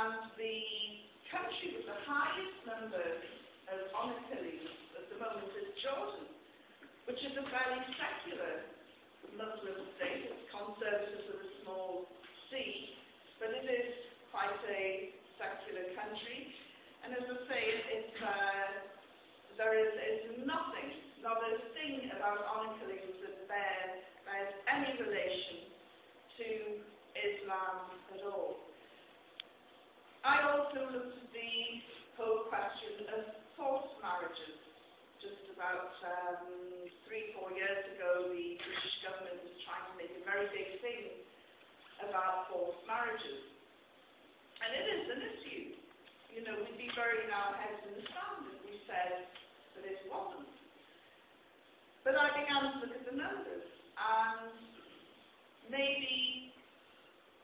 And the country with the highest number of honour killings at the moment is Jordan, which is a fairly secular Muslim state. It's conservative with a small c, but it is quite a secular country. And as I say, there is nothing, not a thing about honour killings that bears any relation to Islam at all. I also looked at the whole question of forced marriages. Just about 3-4 years ago, the British government was trying to make a very big thing about forced marriages. And it is an issue. You know, we'd be burying our heads in the sand if we said that it wasn't. But I began to look at the numbers, and maybe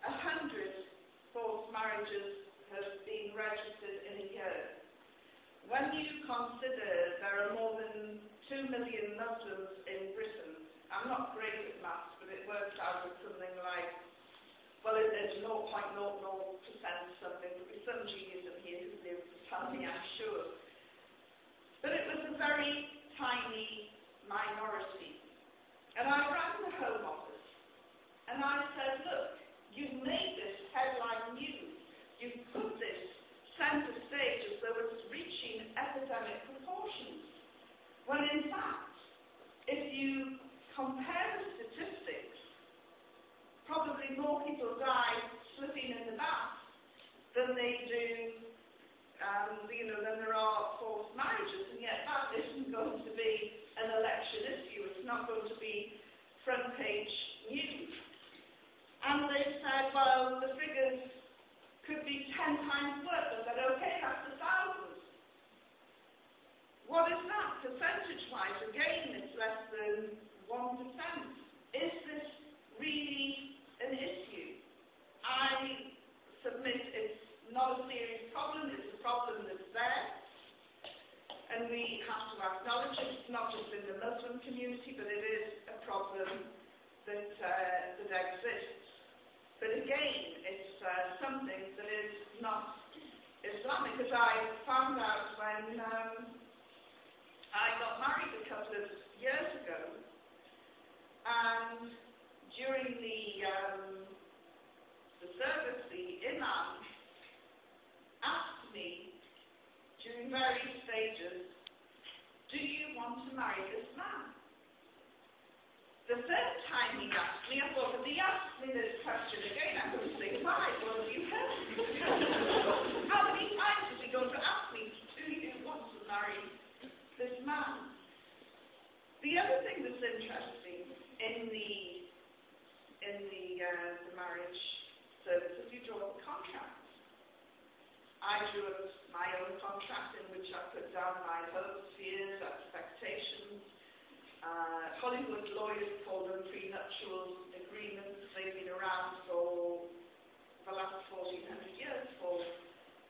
100 forced marriages have been registered in a year. When you consider there are more than 2 million Muslims in Britain, I'm not great at maths, but it works out as something like, well, it's 0.00% something. There'll be some genius in here who'll be able to tell me, I'm sure. But it was a very tiny minority. And I rang the Home Office, and I said, look, you've made this headline news. You've put this centre stage as though it's reaching epidemic proportions. When in fact, if you compare the statistics, probably more people die slipping in the bath than they do, than there are forced marriages, and yet that isn't going to be an election issue. It's not going to be front page news. And they said, well, the figures could be 10 times worse. I said, okay, that's 1,000. What is that percentage-wise? Again, it's less than 1%. Is this really an issue? I submit it's not a serious problem. It's a problem that's there. And we have to acknowledge it, not just in the Muslim community, but it is a problem that exists. But again, it's something that is not Islamic, as I found out when I got married a couple of years ago, and during the service, the imam asked me during various stages, do you want to marry this man? The third time he asked me, I thought, if he asked me this question again, I'm going to say, why? What have you heard? How many times is he going to ask me, do you want to marry this man? The other thing that's interesting in the marriage service is you draw up contracts. I drew up my own contract in which I put down my hopes, fears, expectations. Hollywood lawyers call them prenuptial agreements. They've been around for the last 1,400 years for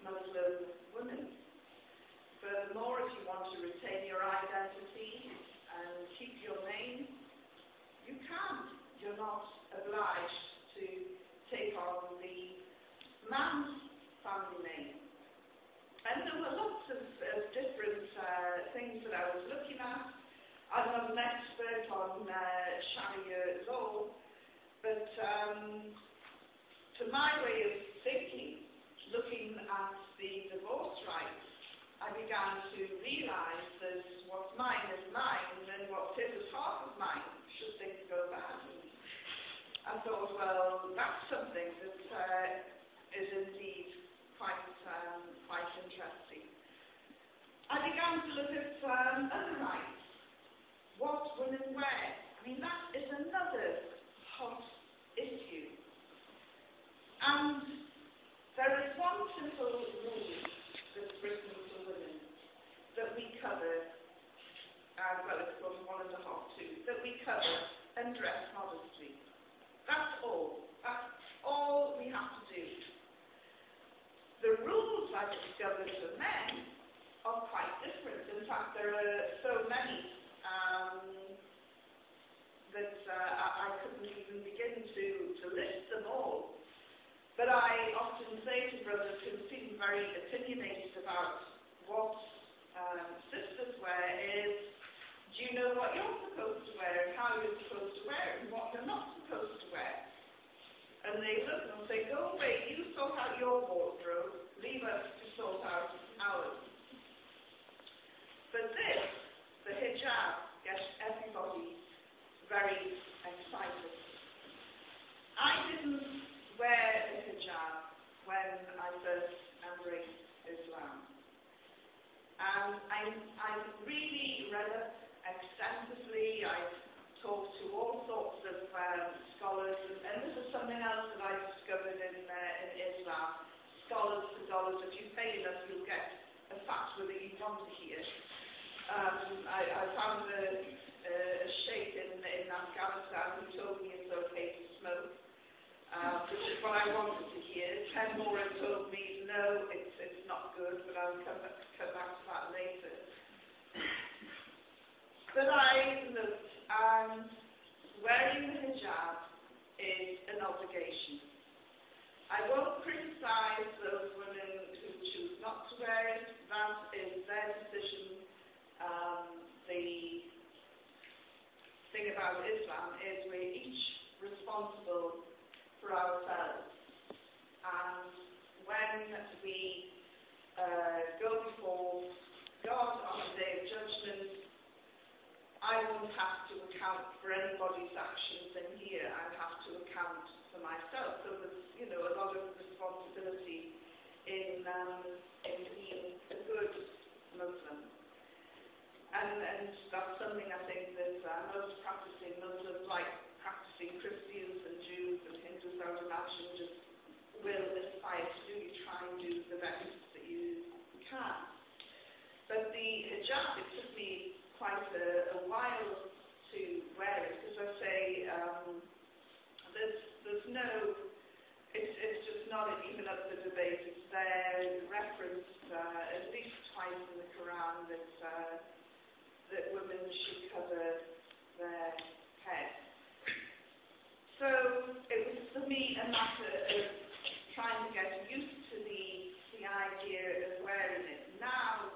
Muslim women. Furthermore, if you want to retain your identity and keep your name, you can. You're not obliged to take on the man's family name. And there were lots of different things that I was looking at. I'm not an expert on Sharia law, but to my way of thinking, looking at the divorce rights, I began to realise that what's mine is mine, and what's his is half of mine, should things go bad. I thought, well, that's something that is indeed quite interesting. I began to look at other rights. What women wear. I mean, that is another hot issue. And there is one simple rule that's written for women that we cover, well, it's called 1.5, 2, that we cover and dress modestly. That's all. That's all we have to do. The rules I discovered for men are quite different. In fact, there are so many that I couldn't even begin to list them all. But I often say to brothers who very opinionated about what sisters wear is, do you know what you're supposed to wear and how you're supposed to wear it and what you're not supposed to wear? And they look and say, go away, you sort out your wardrobe, leave us to sort out ours. But this, the hijab, gets everybody very excited. I didn't wear a hijab when I first embraced Islam. And I really read up extensively. I talked to all sorts of scholars, and this is something else that I discovered in Islam. Scholars for dollars. If you pay enough, you'll get a fatwa that you want to hear. I found a sheikh in Afghanistan who told me it's okay to smoke, which is what I wanted to hear. 10 more had told me, no, it's not good, but I'll come back to that later. But I looked, and wearing the hijab is an obligation. I won't criticize those women who choose not to wear it. That is their decision. The thing about Islam is we're each responsible for ourselves. And when we go before God on the day of judgment, I won't have to account for anybody's actions in here. I have to account for myself. So there's, a lot of responsibility in being a good Muslim. And that's something I think that most practicing Muslims, like practicing Christians and Jews and Hindus, I would imagine, just will aspire to do. You try and do the best that you can. But the hijab, it took me quite a while to wear it. As I say, there's no, it's just not even up for debate. It's there, referenced at least twice in the Quran that women should cover their head. So it was for me a matter of trying to get used to the idea of wearing it. Now,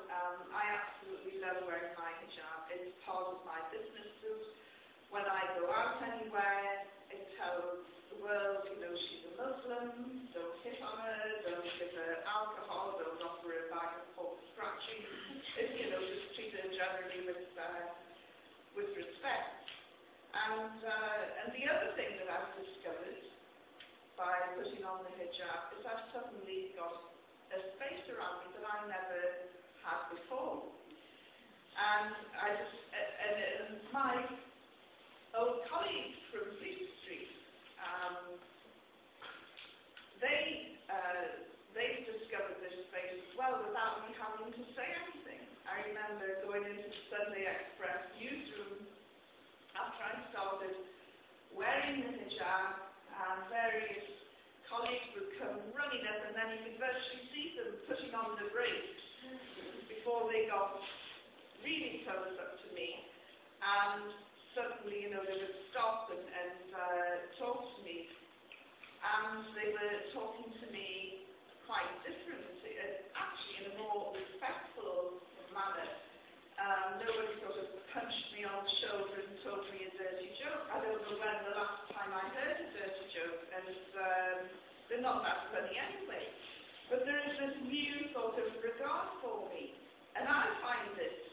I absolutely love wearing my hijab. It's part of my business suit. When I go out anywhere, it tells the world, she's a Muslim, don't hit on her, don't give her alcohol, don't offer her a bag of pork scratching. Just treat her generally with respect. And the other thing that I've discovered by putting on the hijab is I've suddenly got a space around me that I never had before. And my old colleagues from Fleet Street, they've discovered this space as well without me having to say anything. I remember going into the Sunday Express newsroom after I started wearing the hijab, and various colleagues would come running up, and then you could virtually see them putting on the brakes before they got really close up to me. And suddenly, they would stop and talk to me. And they were talking to me quite differently, actually in a more respectful manner. Nobody sort of punched me on the shoulder and told me a dirty joke. I don't know when the last time I heard a dirty joke, and they're not that funny anyway. But there is this new sort of regard for me, and I find it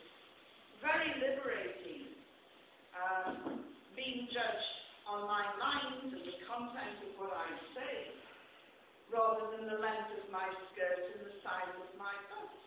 very liberating, being judged on my mind and the content of what I say, rather than the length of my skirt and the size of my bust.